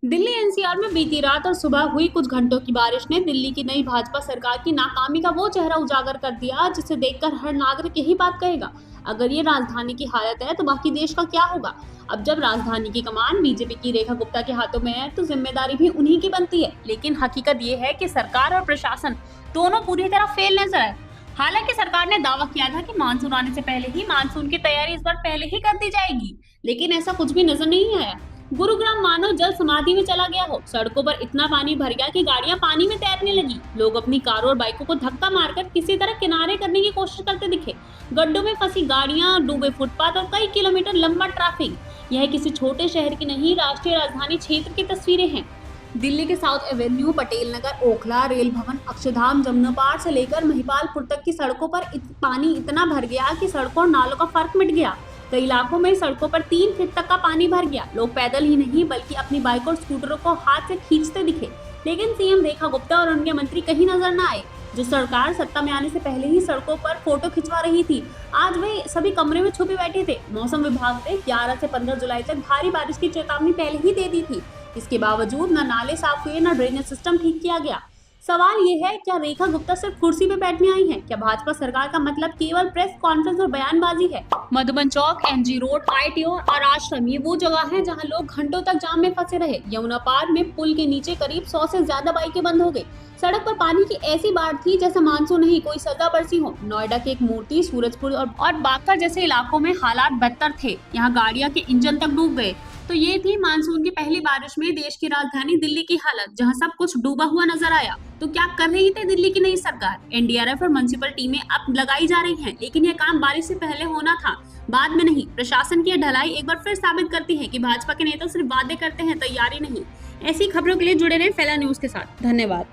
Delhi NCR में बीती रात और सुबह हुई कुछ घंटों की बारिश ने दिल्ली की नई भाजपा सरकार की नाकामी का वो चेहरा उजागर कर दिया जिसे देखकर हर नागरिक यही बात कहेगा, अगर ये राजधानी की हालत है तो बाकी देश का क्या होगा। अब जब राजधानी की कमान बीजेपी की रेखा गुप्ता के हाथों में है तो जिम्मेदारी भी उन्हीं की बनती है, लेकिन हकीकत ये है कि सरकार और प्रशासन दोनों पूरी तरह फेल नजर आए। हालांकि सरकार ने दावा किया था कि मानसून आने से पहले ही मानसून की तैयारी इस बार पहले ही कर दी जाएगी, लेकिन ऐसा कुछ भी नजर नहीं आया। गुरुग्राम मानो जल समाधि में चला गया हो। सड़कों पर इतना पानी भर गया कि गाड़ियां पानी में तैरने लगी। लोग अपनी कारों और बाइकों को धक्का मारकर किसी तरह किनारे करने की कोशिश करते दिखे। गड्ढों में फंसी गाड़ियां, डूबे फुटपाथ और कई किलोमीटर लंबा ट्रैफिक। यह किसी छोटे शहर की नहीं, राष्ट्रीय राजधानी क्षेत्र की तस्वीरें हैं। दिल्ली के south Avenue, Patel Nagar, Okhla, rail भवन, अक्षरधाम, जमुना पार से लेकर महिपालपुर तक की सड़कों पर पानी इतना भर गया कि सड़कों और नालों का फर्क मिट गया। कई इलाकों में सड़कों पर 3 फीट तक का पानी भर गया। लोग पैदल ही नहीं बल्कि अपनी बाइक और स्कूटरों को हाथ से खींचते दिखे, लेकिन सीएम रेखा गुप्ता और उनके मंत्री कहीं नजर न आए। जो सरकार सत्ता में आने से पहले ही सड़कों पर फोटो खिंचवा रही थी, आज वे सभी कमरे में छुपे बैठे थे। मौसम विभाग ने 11 से 15 जुलाई तक भारी बारिश की चेतावनी पहले ही दे दी थी। इसके बावजूद न नाले साफ हुए, न ड्रेनेज सिस्टम ठीक किया गया। सवाल ये है, क्या रेखा गुप्ता सिर्फ कुर्सी पे बैठने आई हैं? क्या भाजपा सरकार का मतलब केवल प्रेस कॉन्फ्रेंस और बयानबाजी है? मधुबन चौक, एमजी रोड, आईटीओ और आश्रम ये वो जगह है जहां लोग घंटों तक जाम में फंसे रहे। यमुना पार में पुल के नीचे करीब 100 से ज्यादा बाइकें बंद हो गई। सड़क पर पानी की ऐसी बाढ़ थी जैसे मानसून नहीं कोई सजा बरसी हो। नोएडा के एक मूर्ति, सूरजपुर और बांका जैसे इलाकों में हालात बदतर थे। यहाँ गाड़ियां के इंजन तक डूब गए। तो ये थी मानसून की पहली बारिश में देश की राजधानी दिल्ली की हालत, जहां सब कुछ डूबा हुआ नजर आया। तो क्या कर रही थी दिल्ली की नई सरकार? एनडीआरएफ और म्युनिसिपल टीमें अब लगाई जा रही हैं, लेकिन यह काम बारिश से पहले होना था, बाद में नहीं। प्रशासन की ढलाई एक बार फिर साबित करती है कि भाजपा के नेता सिर्फ वादे करते हैं, तैयारी नहीं। ऐसी खबरों के लिए जुड़े रहें फैला न्यूज के साथ। धन्यवाद।